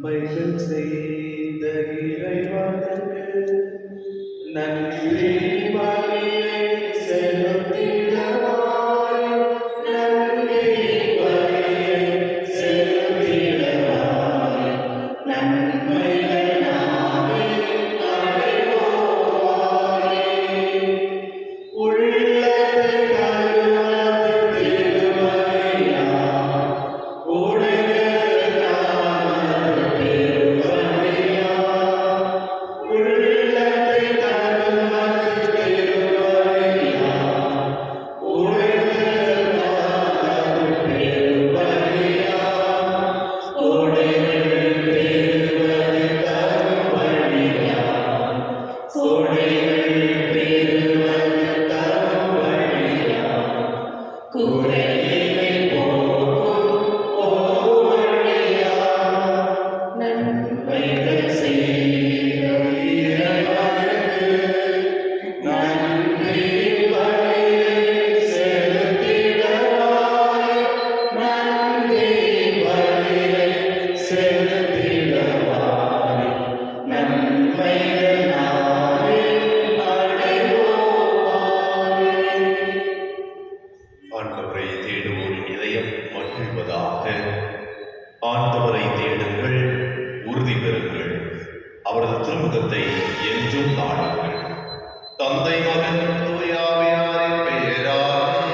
நன்மைகள் செய்த இறைவனுக்கு நன்றி பலியை செலுத்திடவாய், நன்றி பலியை செலுத்திடவாய், நன்மைகள் நாமே அடைவோவாய். உள்ளத்தை கருவது திருமறையாம், உடையது நாமது பெருமறையாம். உள்ளத்தை கருவது திருமறையாம், உடையது நாமது பெருமறையாம். கொடைகள் பெறுவது தருவழியாம், கொடைகள் பெறுவது தருவழியாம், குறையினை போக்கும் ஓவழியாம். நன்மைகள் செய்த இறைவனுக்கு நன்றி பலியை செலுத்திடவாய், நன்றி பலியை செலுத்திடவாய், நன்மைகள் நாமே அடைவோவாய். ஆண்டவரை தேடுவோரின் இதயம் மகிழ்வதாக. ஆண்டவரை தேடுங்கள், உறுதி பெறுங்கள், அவரது திருமுகத்தை என்றும் நாடுங்கள். தந்தை மகன் தூய ஆவியாரின் பெயராலே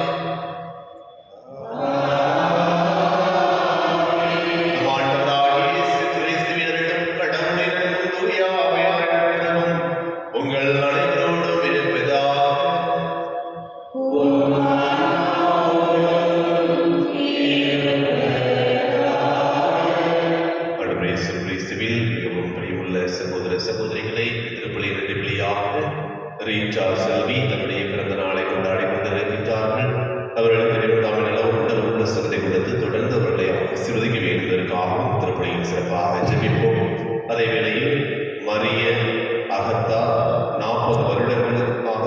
நம் ஆண்டவராகிய இயேசு கிறிஸ்துவினரிடம் கடவுளிடம் தூய ஆவியாரிடமும் உங்கள் அனைவரோடும் இருப்பதாக. ஆண்டவர் இயேசு கிறிஸ்துவில் மிகவும் பிரியமுள்ள சகோதர சகோதரிகளை, திருப்பலி 2 வழியாக ரீட்டா செல்வி தன்னுடைய பிறந்த நாளை கொண்டாடி கொண்டிருக்கின்றார்கள். அவர்களுக்கு நிமிடமாக நலவுள்ள புத்தகத்தை கொடுத்து தொடர்ந்து அவர்களை ஆசீர்வதிக்க வேண்டுவதற்காகவும் திருப்பலியில் சிறப்பாக ஜெபிப்போம். அதே வேளையில் மரிய அகத்தா 40 வருடங்களுக்காக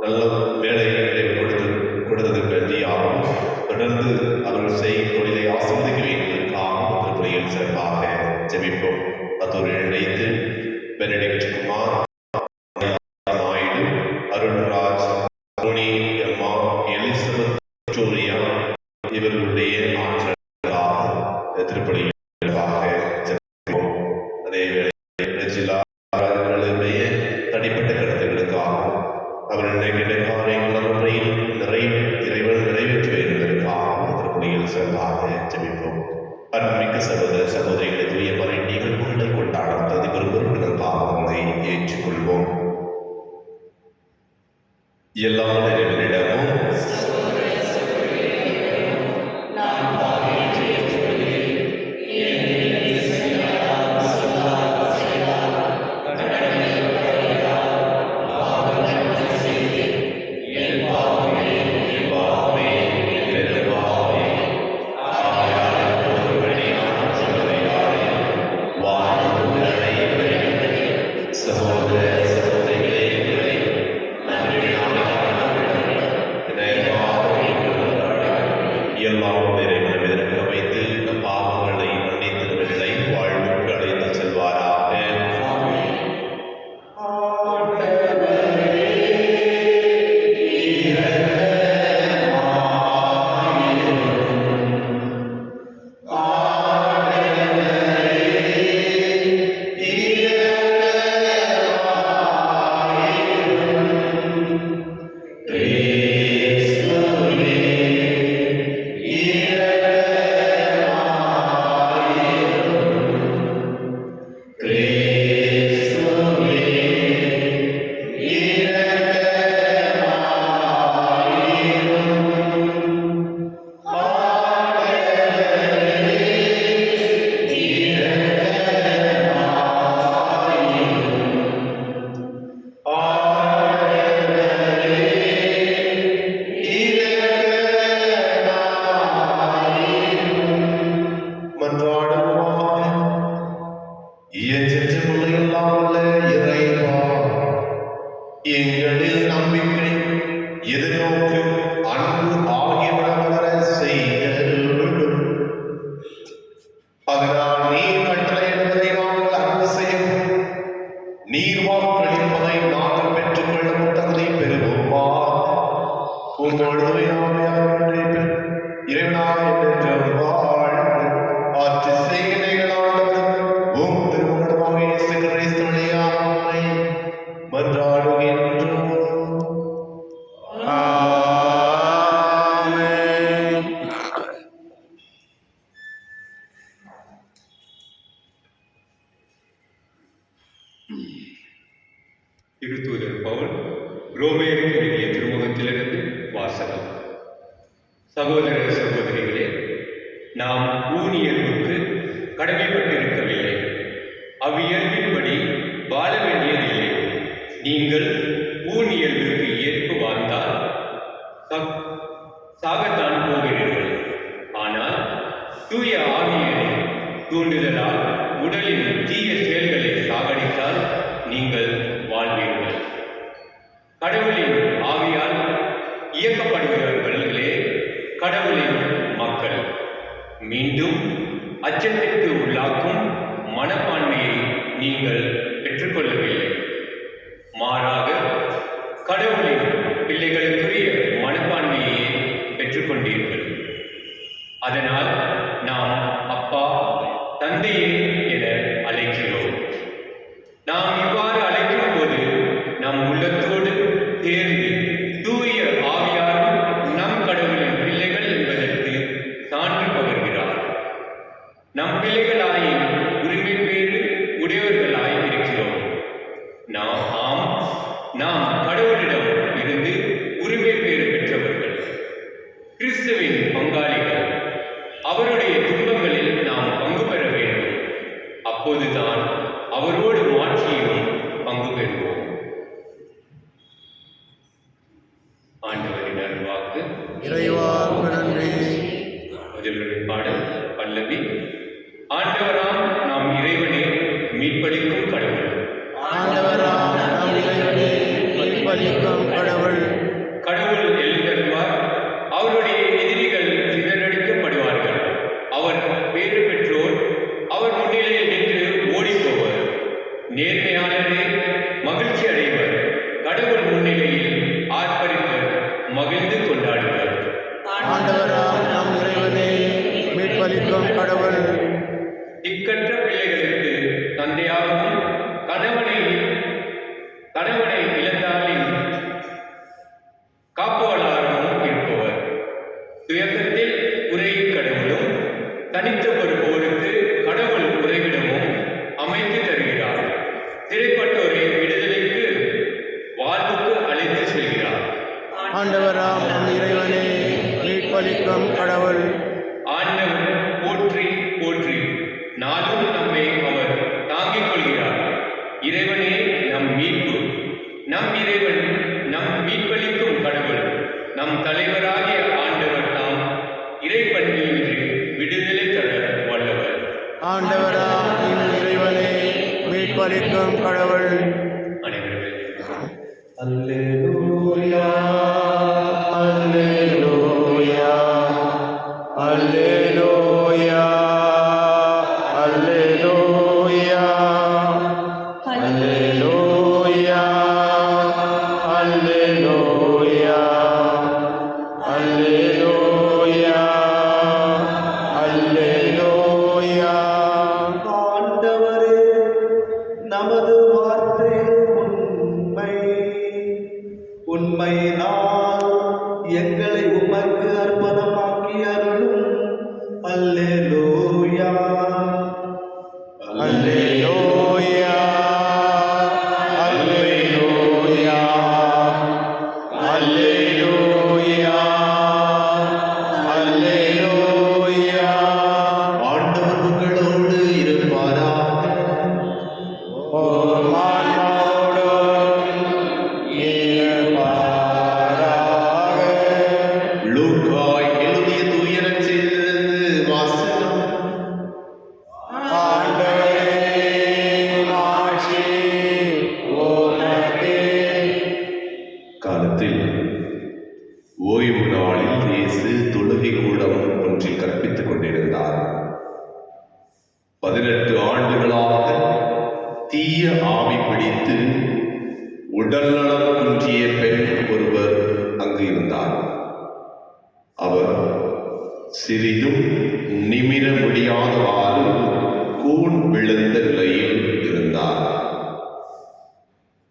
நல்ல வேலைகளை கொடுத்ததற்கு நன்றியாகவும் தொடர்ந்து அவர்கள் செய்யும் தொழிலை ஆசீர்வதிக்க வேண்டுவதற்காகவும் திருப்பலியில் சிறப்பாக ஜெபிப்போம். அத்தோடு இணைத்து பெனடிக்ட் குமார், நாயுடு, அருண்ராஜ், தோனி, எம்மா, எலிசபெத், விக்டோரியா இவர்களுடைய ஆற்றலுக்காக திருப்பலியில் சிறப்பாக ஜெபிப்போம். அதே வேளையில் ரெஜிலா அவர்களுடைய தனிப்பட்ட கருத்துக்களுக்காகவும் அவர்கள் நினைக்கின்ற காரியங்கள் அவற்றையில் இறைவன் நிறைவேற்ற வேண்டுவதற்காகவும் திருப்பலியில் சிறப்பாக ஜெபிப்போம். அன்பிற்கு சகோதர சகோதரிகளை தூய மறை நிகழ்வுகளை கொண்டாடும் தகுதி பெறும் பாவங்களை ஏற்றுக்கொள்வோம். எல்லா இறைவனிடமும் எங்களில் நம்பிக்கை, எதிர்நோக்கு, அன்பு ஆகியவன வளர செய்தருளும். அதனால் நீ கட்டளையிடுவதை உம்மோடு யாவையார் இறைவனாய் என்றென்றும் வாழ்ந்து ஆட்சி செய்கிறீர்கள் ஆண்டவர். உம் திருமகனமாக இயேசு கிறிஸ்து வழியாக உம்மை மன்றாடுகின்றோம். ஆமென். திருத்தூதர் பவுல் ரோமேயருக்கு எழுதிய திருமுகத்திலிருந்து வாசகம். சகோதர சகோதரிகளே, நாம் ஊனியல்புக்கு கடமைப்பட்டிருக்கவில்லை, அவ்வியல்பின்படி வாழ வேண்டியதில்லை. நீங்கள் ஊனியல்புக்கு ஏற்பு வாழ்ந்தால் சாகத்தான் போகிறீர்கள். ஆனால் தூய ஆவியின் தூண்டுதலால் உடலின் தீய செயல்களை சாகடித்தால் நீங்கள் வாழ்வீர்கள். கடவுளின் ஆவியால் இயக்கப்படுகிறவர்களே கடவுளின் மக்கள். மீண்டும் அச்சத்திற்கு உள்ளாக்கும் மனப்பான்மையை நீங்கள் பெற்றுக்கொள்ளவில்லை, மாறாக கடவுளின் பிள்ளைகளுக்குரிய மனப்பான்மையை பெற்றுக்கொண்டீர்கள். அதனால் நாம் அப்பா, தந்தையே என அழைக்கிறோம். நாம் இவ்வாறு அழைக்கும் போது நம் உள்ளத்தோடு சேர்ந்து தூய ஆவியாரும் நம் கடவுளின் பிள்ளைகள் என்பதற்கு சான்று பகர்கிறார். நம் பிள்ளைகளாயின் உரிமை பேறு உடையவர்களாய் இருக்கிறோம். நாம் கடவுளிடம் இருந்து உரிமை பேறு பெற்றவர்கள், கிறிஸ்துவின் பங்காளிகள். அவருடைய துன்பங்களில் நாம் பங்கு பெற வேண்டும். அப்போதுதான் அவரோடு மாற்றியும் பங்கு பெறுவோம். ஆண்டவரின் அருள்வாக்கு. இறைவாக்கு நன்றி. முதல்வரை பாடல் பல்லவி. ஆண்டவராம் நாம் இறைவனே மீட்பளிக்கும் கடவுள். ஆண்டவராம் நம் இறைவனே மீட்பளிக்கும் கடவுள். கடவுள் எழுந்தருள்வார், அவருடைய எதிரிகள் சிதறடிக்கப்படுவார்கள். அவர் பேறு பெற்றோர் அவர் முன்னிலையில் நின்று ஓடிப்போவர். நேர்மையாளரே மகிழ்ச்சி அடைவர், கடவுள் முன்னிலையில் ஆர்ப்பரிப்பர், மகிழ்ந்து கொண்டாடுவர். ஆண்டவராம் நம் இறைவனே மீட்பளிக்கும் கடவுள். திக்கற்ற பிள்ளைகளுக்கு தந்தையாகவும் கணவனை இழந்தாலின் காப்பவளாகவும் இருப்பவர். துயக்கத்தில் உரையும் கடவுளும் தனித்த ஒருவருக்கு கடவுள் உறைவிடமும் அமைத்து தருகிறார். சிறைப்பட்டோரை விடுதலைக்கு வாழ்வுக்கு அழைத்து செல்கிறார். ஆண்டவராம் நம் இறைவனே மீட்பளிக்கும் கடவுள். ஆண்டவர் போற்றி போற்றி, நாளும் நம்மை அவர் தாங்கிக் கொள்கிறார். இறைவனே நம் மீட்பு, நம் இறைவன் நம் மீட்பளிக்கும் கடவுள். நம் தலைவராகிய ஆண்டவர் தாம் இறைப்பண்பின்றி விடுதலை தர வல்லவர். ஆண்டவராம் நம் இறைவனே மீட்பளிக்கும் கடவுள். அனைவரும் அல்லேலூயா அல்லேலூயா அல்லேலூயா அல்லேலூயா அல்லேலூயா அல்லேலூயா அல்லேலூயா அல்லேலூயா. ஆண்டவரே, நமது வார்த்தை உண்மையினால் எங்களை உமக்கு அர்ப்பணமாக்கி அருளும். அல்லேலூயா அல்லேலூயா அல்லேலூயா அல்லேலூயா அல்லேலூயா. ஆண்டவர் உங்களோடு இருப்பாராக. லூக்கா எழுதிய தூய நற்செய்தியிலிருந்து வாசகம். ஆண்டவரே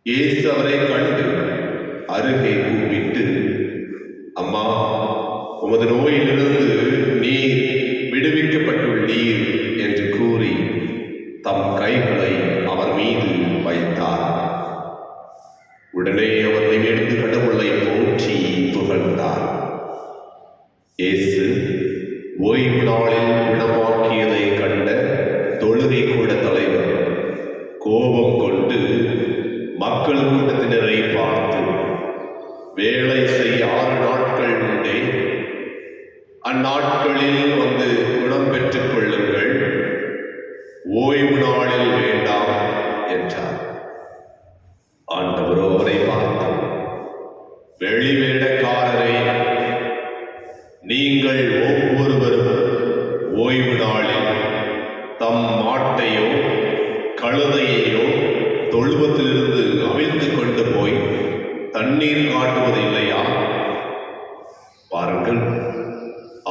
இயேசு அவரை கண்டு அருகே கூப்பிட்டு, அம்மா, உமது நோயிலிருந்து நீர் விடுவிக்கப்பட்டுள்ளீர் என்று கூறி தம் கைகளை அவர் மீது வைத்தார். உடனே அவர் நிமிர்ந்து கடவுளை போற்றி புகழ்ந்தார். இயேசு ஓய்வு நாளில் குணமாக்கியதை கண்ட தொழுகை கூட தலைவர் கோபம் கொண்டு மக்கள் கூட்டத்தினரை பார்த்து, வேலை செய்ய 6 நாட்கள் உண்டே, அந்நாட்களில் வந்து குணம் பெற்றுக் கொள்ளுங்கள், ஓய்வு நாளில் வேண்டாம் என்றார். ஆண்டவரோ அவரை பார்த்து, வெளிவேடக்காரரே, நீங்கள் ஒவ்வொருவரும் ஓய்வு நாளில் தம் மாட்டையோ கழுதையையோ தொழுவத்திலிருந்து அவிழ்த்து கொண்டு போய் தண்ணீர் காட்டுவது இல்லையா? பாருங்கள்,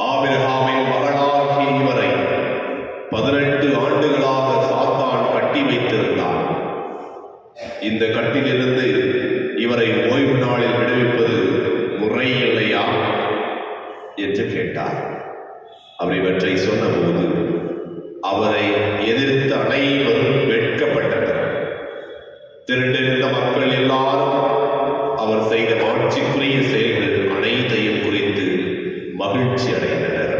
ஆபிரகாமின் மகளாகிய இவரை 18 ஆண்டுகளாக சாத்தான் கட்டி வைத்திருந்தான். இந்த கட்டிலிருந்து இவரை ஓய்வு நாளில் விடுவிப்பது முறை இல்லையா என்று கேட்டார். அவர் இவற்றை சொன்னபோது அவரை எதிர்த்து அனைவரும் வெட்கப்பட்டனர். திரண்டிருந்த மக்கள் எல்லாரும் அவர் செய்த மாட்சிக்குரிய செயல்கள் அனைத்தையும் குறித்து மகிழ்ச்சி அடைந்தனர்.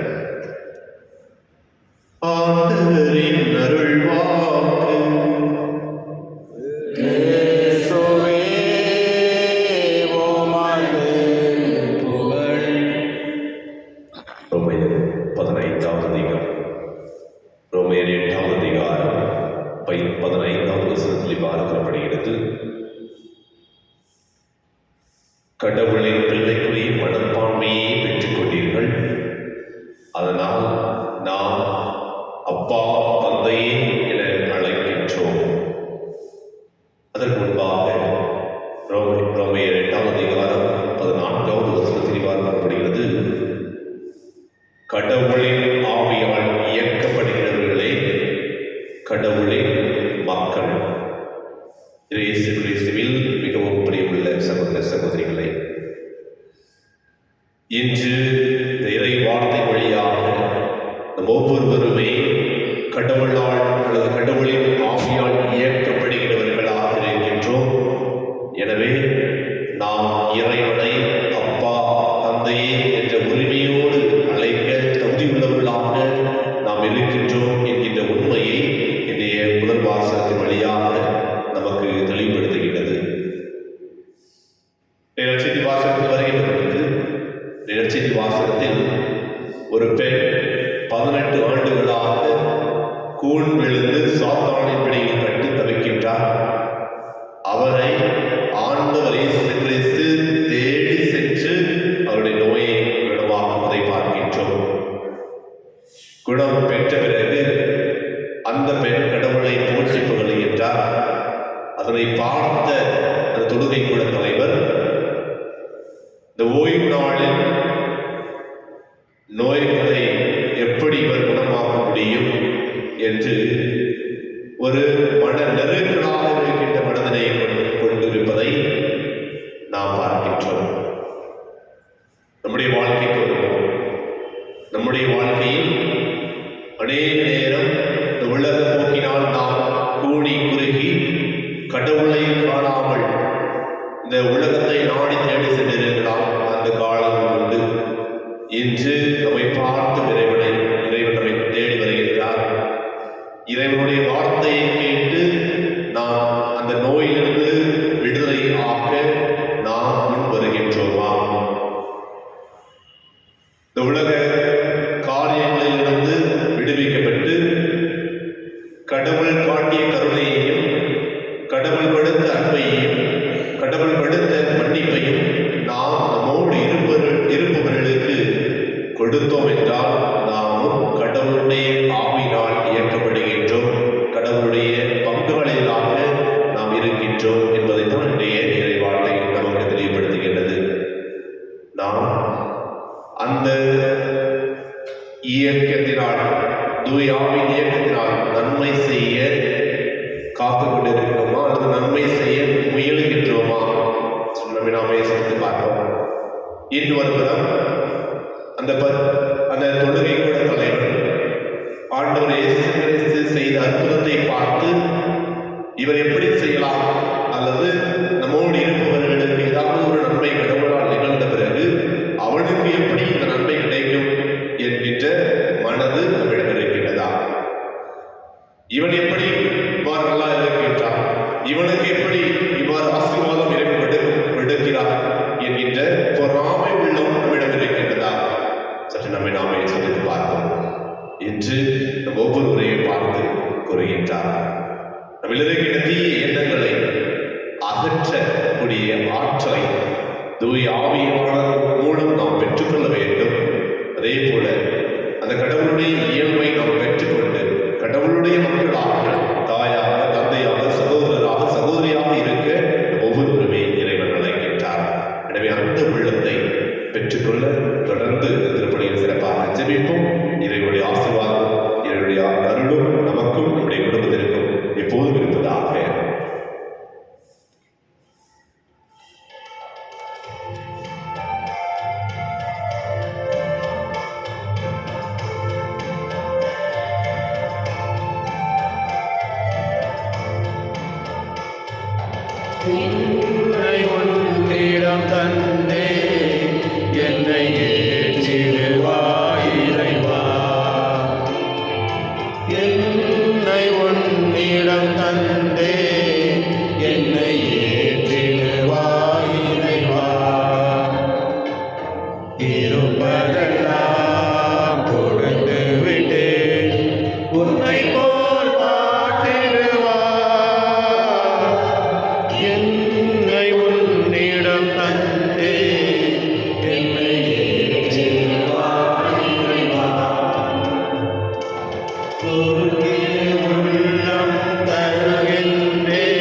ஆண்டவரின் அருள்வாக்கு. இயேசுவே உமக்கு புகழ். ரோமையர் 15வது அதிகாரம். ரோமையர் 8வது அதிகாரம் 15வது வசனத்தில் இவ்வாறு கூறப்படுகிறது, கடவுளின் பிள்ளைக்குரிய மனப்பான்மையை பெற்றுக் கொண்டீர்கள். அதனால் நாம் அப்பா, தந்தையே என அழைக்கின்றோம். அதற்கு முன்பாக ரோமையர் 8வது அதிகாரம் 14வது வசனத்தில் இவ்வாறு கூறப்படுகிறது, கடவுளின் ஆவியால் இயக்கப்படுகிறவர்களே கடவுளின் மக்கள். இயேசு கிறிஸ்துவில் மிகவும் பிரியமுள்ள சகோதர சகோதரிகளே, இன்று இறை வார்த்தை வழியாக நம் ஒவ்வொருவருமே கடவுளால் அல்லது கடவுளின் ஆவியால் இயக்கப்படுகிறவர்களாக இருக்கின்றோம். எனவே நாம் இறைவனை அப்பா, தந்தையே என்ற உரிமையோடு அழைக்க தகுதியுள்ளவர்களாக நாம் இருக்கின்றோம் என்கின்ற உண்மையை இன்றைய முதல் வாசகத்தின் வழியாக நமக்கு தெளிவுபடுத்துகிறது. நற்செய்தி வாசகத்தில் வருகின்றது. நற்செய்தி வாசகத்தில் ஒரு பெண் 18 ஆண்டுகளாக கூன் விழுந்து சாத்தானின் பிடியில் கட்டி தவிக்கின்றார். அவரை ஆண்டவர் இயேசு கிறிஸ்து தேடி சென்று அவருடைய நோயை குணமாக்குவதை பார்க்கின்றோம். குணம் பெற்ற பிறகு அந்த பெண் கடவுளை போற்றி புகழுகின்றார். அதனை பார்த்த அந்த தொழுகை கூட தலைவர், இந்த ஓய்வு நாளில் நோய்களை எப்படி இவர் குணமாக்க முடியும் என்று ஒரு மன நெருக்கலாக இருக்கின்ற மனதினை கொண்டிருப்பதை நாம் பார்க்கின்றோம். நம்முடைய வாழ்க்கைக்கு வருவோம். நம்முடைய வாழ்க்கையில் அநேக நேரம் இந்த உலக போக்கினால் நாம் கூடி குறுகி கடவுளை காணாமல் இந்த உலகத்தை நாடி தேடி சென்றிருக்கலாம். அந்த காலம் உண்டு. இன்று நம்மை பார்த்து இறைவன் நம்மை தேடி வருகின்றார். இறைவனுடைய வார்த்தையை கேட்டு நாம் அந்த நோயிலிருந்து விடுதலை ஆக்க நாம் முன் வருகின்றோமா? இந்த உலக காரியங்களிலிருந்து விடுவிக்கப்பட்டு கடவுள் காட்டிய கருணையையும் கடவுள் கொடுத்த அன்பையையும் கடவுள் கொடுத்த மன்னிப்பையும் நாம் நம்மோடு இருப்பவர்களுக்கு கொடுத்தோம் என்றால் நாமும் கடவுளுடைய ஆவியினால் இயக்கப்படுகின்றோம், கடவுளுடைய பங்குகளிலாக நாம் இருக்கின்றோம் என்பதை தான் இன்றைய இறைவார்த்தை நமக்கு தெளிவுபடுத்துகின்றது. நாம் அந்த இயக்கத்தினால், தூய ஆவியின் இயக்கத்தினால் நன்மை செய்ய காத்துக் கொண்டிருக்கிறோமா அல்லது நன்மை செய்ய முயலுகின்றோமா இன்று ஒருபுறம் அந்த தொழுகை கூட தலைவர் ஆண்டவர் இயேசு கிறிஸ்து செய்த அற்புதத்தை பார்த்து இவர் எப்படி செய்யலாம், அல்லது நம்மோடு இருப்பவர்களுக்கு ஏதாவது ஒரு நன்மை கடவுளால் நிகழ்ந்த பிறகு அவனுக்கு எப்படி இந்த நன்மை கிடைக்கும் என்கின்ற மனது நம்மிடம் இருக்கின்றதா? இவன் எப்படி இவ்வாறு நல்லா இருக்கின்றான், இவனுக்கு எப்படி இவ்வாறு ஆசீர்வாதம் எடுக்கிறார் என்கின்ற பொறாமை உள்ளம் நம்மிடம் இருக்கின்றதா? சற்று நம்மை நாமே சந்தித்து பார்ப்போம். இன்று நம் ஒவ்வொருவரையும் பார்த்து கூறுகின்றார், நம்மில் இருக்கின்ற தீய எண்ணங்களை அகற்றக்கூடிய ஆற்றலை தூய ஆவியானவர் மூலம் நாம் பெற்றுக்கொள்ள வேண்டும். அதே போல அந்த கடவுளுடைய இயல்பை நாம் பெற்றுக்கொண்டு கடவுளுடைய மக்களாக, தாயாக, தந்தையாக, சகோதரராக, சகோதரியாக இருக்க ஒவ்வொருவருமே இறைவன் அழைக்கின்றார். எனவே அந்த உள்ளத்தை பெற்றுக்கொள்ள தொடர்ந்து திருப்பணியில் சிறப்பாக ஜெபிப்போம். இறைவனுடைய ஆசீர்வாதம், இறைவனுடைய அருளும் நமக்கும் நம்முடைய குடும்பத்திற்கும் எப்போதும் இருப்பதாக. என்னை உன்னிடம் தந்தே, என்னை ஏற்றிடுவாய் இறைவா. என்னை உன்னிடம் தந்தே, என்னை ஏற்றிடுவாய் இறைவா. இருப்பதெல்லாம் கொடுத்து விட்டேன், உன்னை போல் பாட்டிடுவாய். என்னை உன்னிடம் தந்தே, என்னை ஏற்றிடுவாய் இறைவா. உள்ளம் தருகின்றேன்,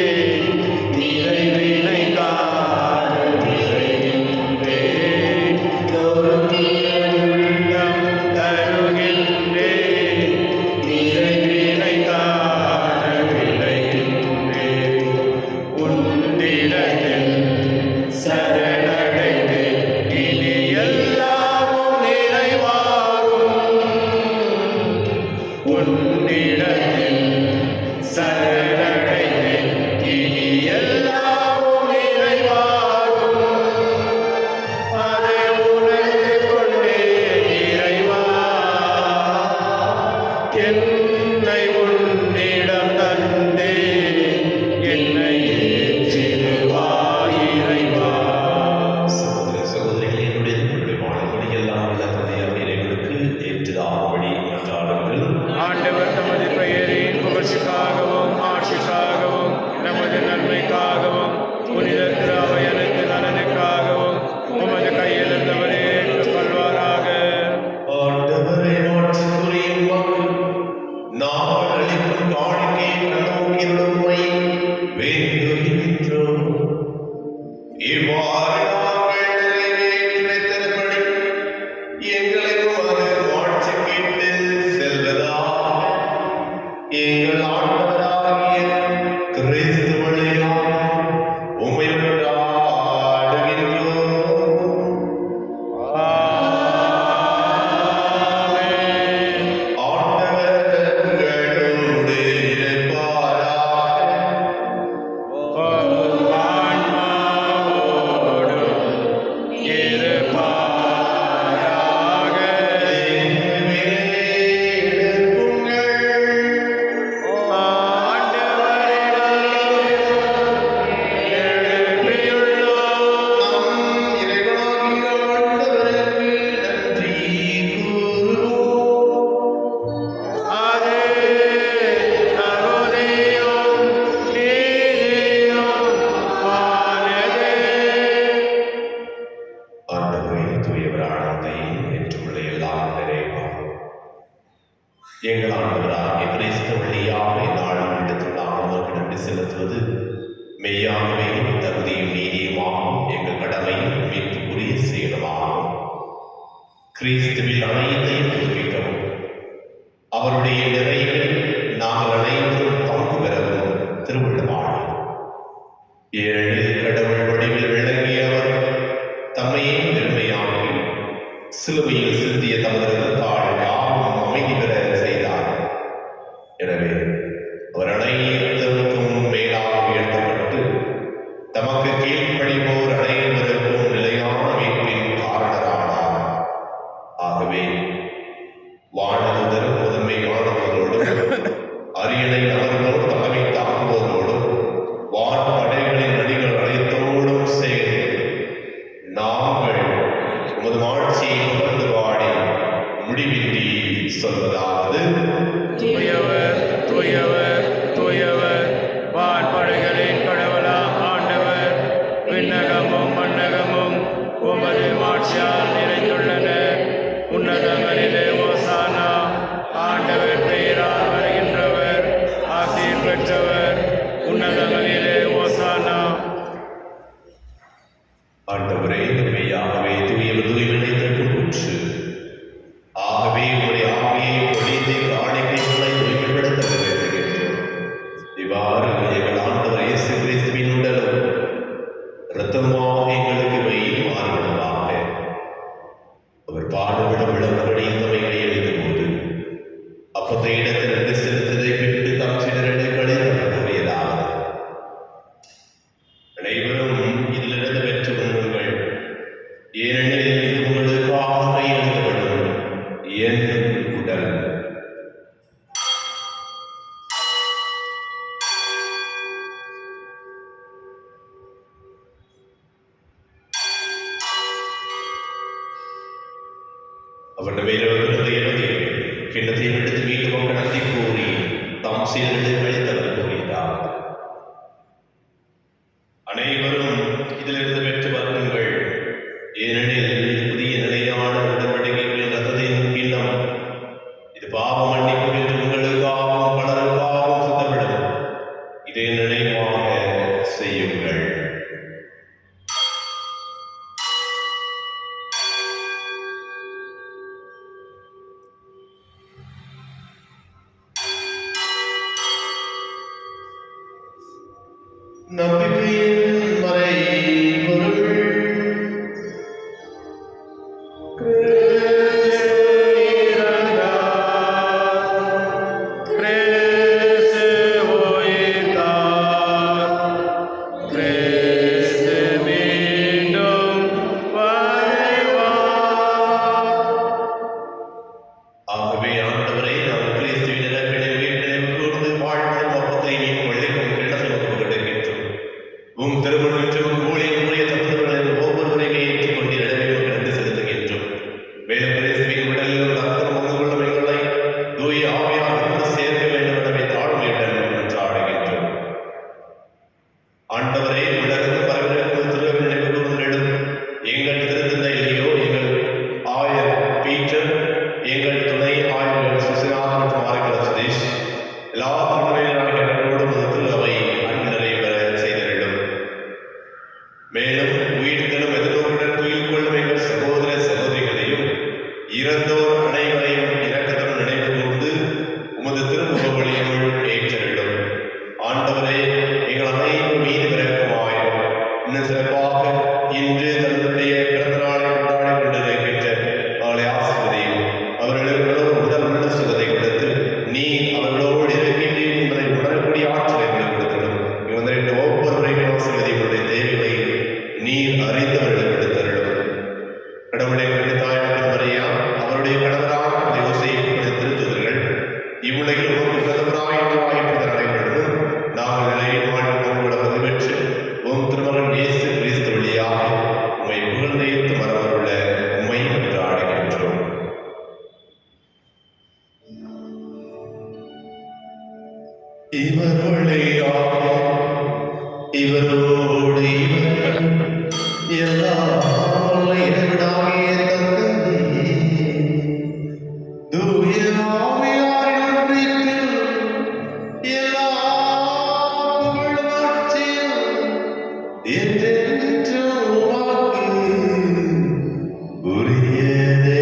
நிறைவினை காண விரைகின்றேன். உள்ளம் தருகின்றேன், நிறைவினை காண விரைகின்றேன். உன்னிடத்தில் சரணடைந்தேன், இனி எல்லாமும் நிறைவாகும். உன்னிடத்தில் சரணடைந்தேன், இனி எல்லாமும் நிறைவாகும். அதை உணர்ந்து கொண்டேன் இறைவா. என்னை உன்னிடம் தந்தே, என்னை ஏற்றிடுவாய் இறைவா. சகோதர சகோதரிகளே, என்னுடைய வாழ்வழி எல்லாம் உள்ள தந்தையாக இறைவனுக்கு ஏற்றுதாகும்படி மன்றாடுங்கள். ஆண்டவர் தமது பெயரின் புகழ்ச்சிக்காகவும் ஆட்சிக்காகவும் நமது நன்மைக்காகவும் புனித திரு அவையனுக்கு நலனுக்காகவும் உமது கையிலிருந்தவரே ஏற்றுக்கொள்வாராக. ஆண்டவரே, மாட்சிக்குரிய உமக்கு நாங்கள் அளிக்கும் காணிக்கையை கண்ணோக்கி உம்மை வேண்டுகின்றோம். இவ்வாறு நாங்கள் நிறைவேற்றிருப்படி எங்களுக்கு அது மாட்சிக்கிட்டு செல்வதாக எங்கள் ஆண்டவராகிய கிறிஸ்து வழியாக உம்மை கொண்டாடுகின்றோம். ஆமென். ஆண்டவர் உங்களோடு இருப்பாராக. உம் ஆன்மாவோடும் இருப்பாராக. எங்கள் ஆண்டவராகிய கிறிஸ்து வழியாக நாளும் இடத்துள்ள ஆண்டவருக்கு நன்றி செலுத்துவது மெய்யாகவே தகுதியும் நீதியுமாகும் எங்கள் கடமையும் மீட்புக்குரிய செயலுமாகும். கிறிஸ்துவில் அனைத்தையும் புதுப்பிக்கவும் அவருடைய நிறைவில் நாங்கள் அனைவரும் பங்கு பெறவும் திருவிழமாகும். ஏழில் கடவுள் வடிவில் விளங்கியவர் தம்மையே பெருமையாக ஆண்டவரே மெய்யாகவே தூயவர் தூய்மையைத்தற்கு முற்று. ஆகவே உடைய ஆவியை பொழிந்து காணிக்கைகளை தூய்மைப்படுத்த வேண்டுகின்றோம். இவ்வாறு எங்கள் ஆண்டவர் இயேசு கிறிஸ்துவின் உடலும் இரத்தமாக எங்களுக்கு வெயில் மாறுவதாக. அவர் பாடுபட விளம்படி தவைகளை எழுதும் போது அப்பத்தை இடத்திலிருந்து செலுத்ததை விட்டு தம் சிலரடை கழித்தவர்களாக அனைவரும் இதிலிருந்து பெற்று உண்ணுங்கள். ஏனெனில் இது உங்களுக்காக எழுதப்படும் என் உடல். அவருடைய வேறொருவரது எழுதிய கிண்ணத்தை எடுத்து மீண்டும் நன்றி கூறி தாம் சீரழித்து கழித்தவர் கூறினார். அனைவரும் இதிலிருந்து பெற்று வருங்கள். ஏனெனில் இது புதிய நிலையான உடன்படிக்கைகளின் ரத்தத்தின் கிண்ணம். இது பாவ மன்னிப்பு என்று உங்களுக்காகவும் பலருக்காகவும் சுத்தப்படும். இதை நினைவாக செய்யுங்கள். நம்பிக்கையின் மறைபொருள் ஆகவே ஆண்டவரை நாங்கள் கிறிஸ்துவின் இறப்பினை உயிர்ப்பினை கூர்ந்து வாழ்வதும் அப்பத்தை கொள்ளைக்கும் கிணற்றில் ஒப்புக்கொண்டிருக்கின்றோம். உம் திருமணம் ஊழியம் முறைய தகுந்தவர்களின் ஒவ்வொருவரையும் ஏற்றுக்கொண்டு இடமே கிடந்து செலுத்துகின்றோம். மேலும் கிறிஸ்துவின் உடலிலும் ரத்தம் வந்து கொள்ளும் எங்களை தூய ஆவியார் ஒன்று சேர்க்க வேண்டும் எனவே தாழ்மையுடன் என்றாடுகின்றோம். ஆண்டவரே உலகத்தில் வரவிருக்கும் திருவிழா நினைவு கூர்ந்திடும் எங்கள் திருத்தந்தை இல்லையோ எங்கள் ஆயர் பீட்டர், எங்கள் துணை ஆய்வுகள் சுசிலாக மற்றும் ஆய்வுகள் சுதேஷ் எல்லா திருமுறையினரோடும் அவை அன்பு நிறைவேற செய்திடும். மேலும் உயிர்த்தலும் எதிர்நோக்குடன் துயில் கொள்ளும் எங்கள் சகோதர சகோதரிகளையும் இறந்தோர் அனைவரையும் இரக்கத்துடன் நினைவு கூர்ந்து உமது திருமுகவழியினுள் ஏற்றவிடும். ஆண்டவரே எங்கள் அனைவரும் மீது விரக்கமாயும் இன்னும் சிறப்பாக இன்று தன்னுடைய பிறந்த நாளை கொண்டாடி கொண்டிருக்கின்ற அவளை ஆசிர்வதியும். அவர்களுக்கு உடல் உள்ள சுகத்தை கொடுத்து நீ அவர்களோடு இருக்கின்றீர் என்பதை உணரக்கூடிய ஆற்றலை கொடுத்திடும். இவங்க ஒவ்வொருவரையும் ஆசிர்வதிகளுடைய தேவைகளை நீர் அறிந்தவர்களுக்கு எடுத்தருளும். கடவுளை தாயான மரியா அவருடைய கணவராக யோசேப்பு திருத்துதர்கள் இவ்வுலகில் ஒரு பிரதமராய் நடைபெறும். நாங்கள் நிலையில் வாழ்வுகளோட பதிவெற்று உம் திருமகன் இயேசு கிறிஸ்து வழியாக உம்மை புகழ்ந்தேத்து மரபுள்ள உம்மை கொண்டாடுகின்றோம். இவருடையாக இவரோடு இவர் எல்லாம் இறைவனாகிய தந்தையே, தூய ஆவியாரின் ஒன்றிப்பில் எல்லா புகழும் ஆட்சியும் என்றென்றும் உமக்கு உரியதே.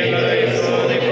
எங்களை சோதிக்க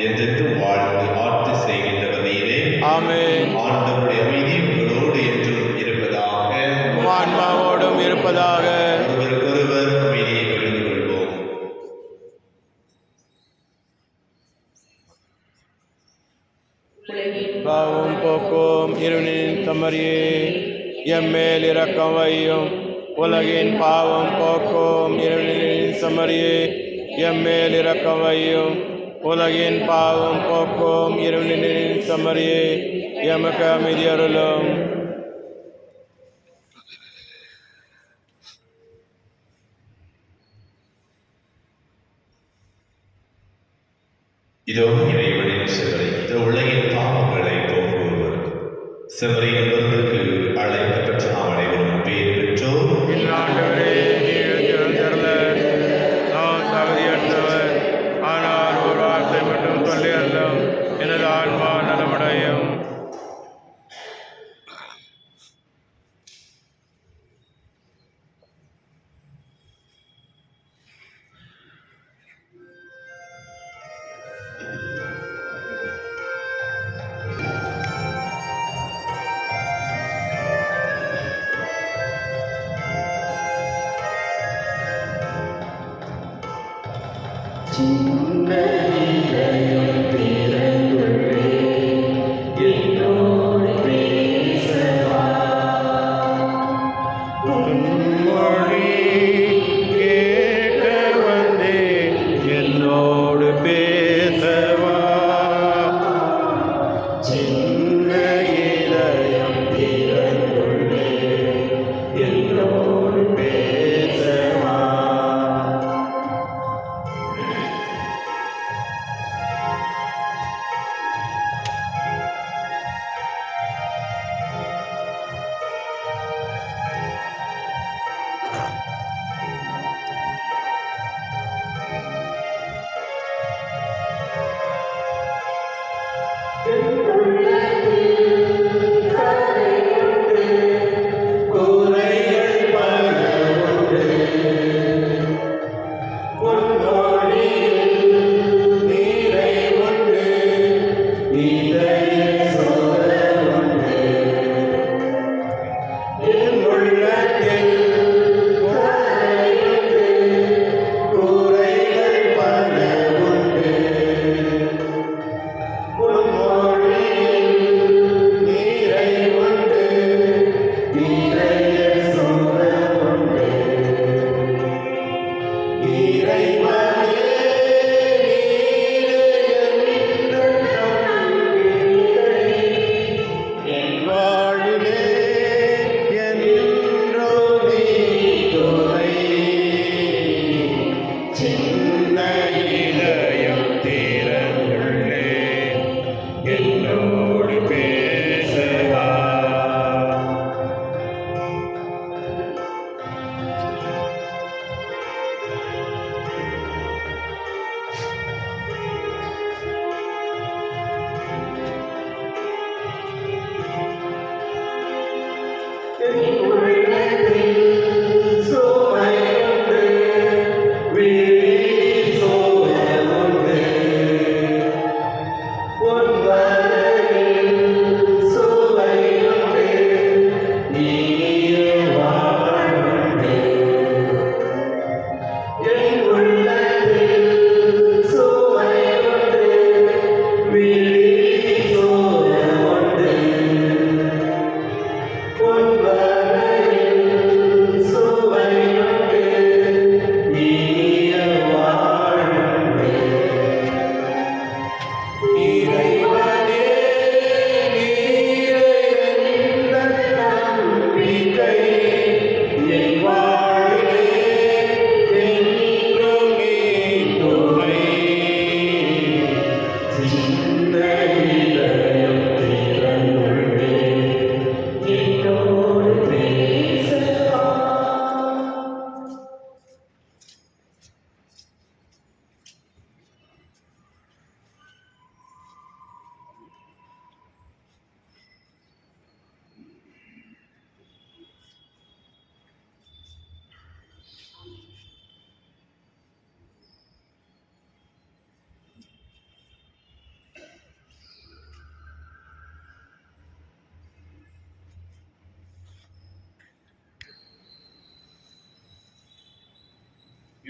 என்றென்றும் வாழ்ந்து ஆட்சி செய்கின்றவர் நீரே. ஆமென். ஆண்டவருடைய அமைதி உங்களோடு என்றும் இருப்பதாக. உம் ஆன்மாவோடும் இருப்பதாக. ஒருவருக்கொருவர் அமைதியை பகிர்ந்து கொள்வோம். பாவம் போக்கும் இருளின் தமரியே எம்மேல் இரக்கம் வையும். உலகின் பாவம் போக்கும் இருளின் சமரியே எம்மேல் இரக்கம் வையும். உலகின் பாவம் போக்கும் இருளின் சமரியே எமக்கு அமைதி அருளும். இதோ இறைவனின் சிவரை, இதோ உலகின் பாவங்களை போக்குபவர். சிவரின் விருந்துக்கு அழைக்கப்பட்ட நாம் அனைவரும் பேர் பெற்றோர். ஆண்டவரே, நீர் திறந்தருள நான் தகுதியற்றவர். ஆனால் ஒரு வார்த்தை மட்டும் சொல்லி அருளும், எனது ஆன்மா நலமடையும். மொழி கேட்க வந்தேன், என்னோடு பேசவா. சின்ன இதயம் திறந்துள்ளேன், என்னோடு பேசவா. குறைகள் பல உண்டு, பொன்மொழியில் நிறைவுண்டு, இதய சோர உண்டு. என் உள்ளத்தில் குறையுண்டு, குறைகள் பல உண்டு, பொன்மொழியில் நிறைவுண்டு, இதய சோர உண்டு. இறைவனே, நீரே என் வாழ்விலே என்றும் நீ துணை. சின்ன இதயம் திறந்துள்ளேன், என்னோடு பேசவா. சுமையுண்டு, விழி சோகமுண்டு, உன் வரையில் சுவையுண்டு, இனிய வாழ்வுண்டு. என் உள்ளத்தில் சுமையுண்டு, விழி சோகமுண்டு, உன் வரையில் சுவையுண்டு, இனிய வாழ்வுண்டு. இறைவனே, நீரே எங்கள் நம்பிக்கை, என் வாழ்விலே என்றும் நீ துணை. சின்ன இதயம் திறந்துள்ளேன், என்னோடு பேசவா.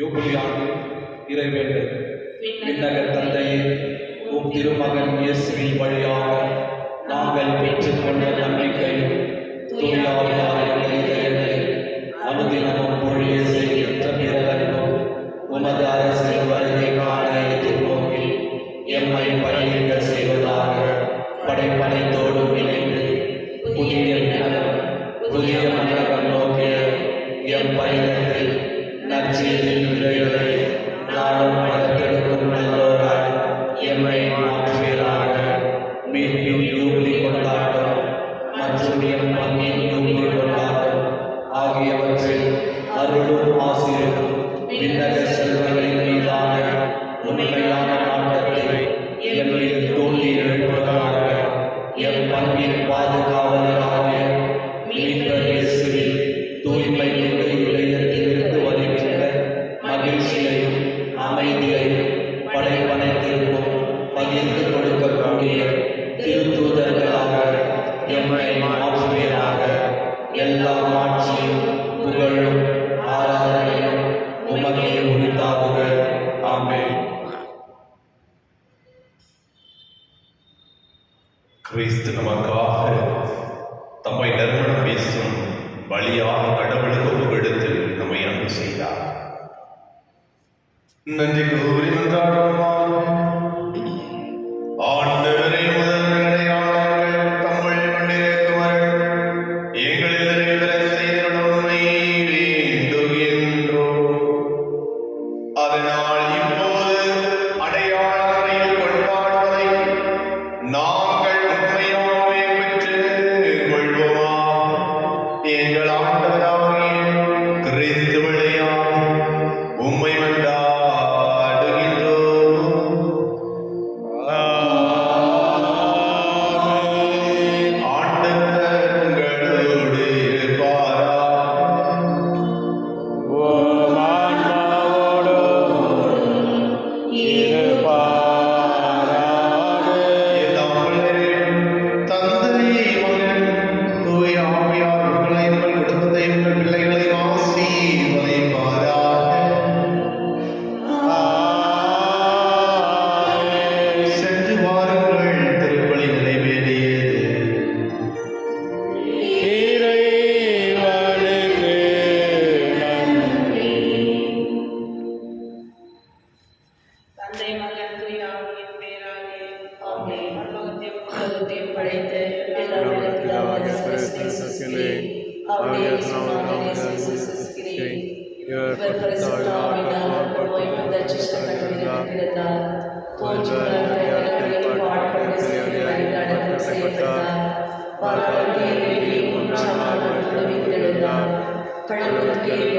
யூபிலி ஆண்டில் இறைவேண்டல். விண்ணக தந்தையே, உம் திருமகன் இயேசுவின் வழியாக நாங்கள் பெற்றுக்கொண்ட நம்பிக்கையும் தூயாவியாரின் இதயங்களை அனுதினமும் பொழிய செய்கின்ற பிறகன்பும் உமது அரசின் வருகை காண எதிர்நோக்கி எம்மை பயணிக்க செய்வதாக படைப்பனைத்தோடும் இணைந்து புதிய விண்ணகம் புதிய மன்னகம் நோக்கிய எம் பயணத்தில் நற்செய்தியின் விதைகளை நாளும் வளர்த்தெடுக்கும் நல்லோராய் எம்மை மாற்றுவீராக. மீட்பின் யூபிலி கொண்டாட்டம் மற்றும் எம் பங்கின் யூபிலி கொண்டாட்டம் ஆகியவற்றில் அருளும் ஆசிரியரும் விண்ணக செல்வங்களின் மீதான உண்மையான நாட்டத்தை எம்மில் தூண்டி எழுப்புவதாக. எம் பங்கின் பாதுகாவலராகிய மீட்பர் இயேசுவில் தூய்மை மிகு இதயத்திலிருந்து வருகின்ற மகிழ்ச்சியையும் அமைதியையும் படைப்பனைத்திற்கும் பகிர்ந்து கொடுக்கக்கூடிய திருத்தூதர்களாக எம்மை மாற்றுவீராக. எல்லா ஆட்சியும் புகழும் ஆராதனையும் உமக்கே உரித்தாகுக. ஆமென். கிறிஸ்து நமக்காக தம்மை நறுமணம் வீசும் பலியாக கடவுளுக்கு ஒப்புக்கொடுத்து நம்மை அன்பு செய்தார். நன்றி கூறி மன்றாடுவோமாக. ஆண்டவரே, முதல் அடையாளங்கள் தம்முள் கொண்டிருக்குமாறு எங்களில் நிறைவேற செய்திட உம்மை வேண்டுகின்றோம். அதனால் இப்போது அடையாளங்களில் கொண்டாடுவதை நாங்கள் உண்மையாகவே பெற்றுக் கொள்வோமாக. எங்கள் ஆண்டவராகிய கிறிஸ்து வழியாக உம்மை மன்றாடுகின்றோம். ஆண்டவர் உங்களோடு இருப்பாராக. எல்லாம் வல்லவரே, தந்தை, மகன், தூய ஆவியார் உங்களை, உங்கள் குடும்பத்தை, உங்கள் பிள்ளைகளையும் ஆசீர்வதிப்பாராக. சென்று வாருங்கள், திருப்பலி நிறைவேறியது. தந்தை மகன் தூய ஆவியின் பெயராலே ஆமென். பரலோகத்தையும் உலகத்தையும் படைத்த எல்லாருடைய பிதாவாகிய கிறிஸ்துவே, அவருடைய சுமாரனே இயேசுவே, இவர் பரிசுத்த ஆவியினால் ஓய்வந்த சிஷ்டர்களிடம் பிறந்தார். தோன்றும் கடவுளின் பாடுபட்டு சிலுவையில் அடக்கம் செய்யப்பட்டார். பாதாளத்தில் ஏறி மூன்றாம் நாள் உயிர்த்தெழுந்தார். கடவுளுக்கு ஏறி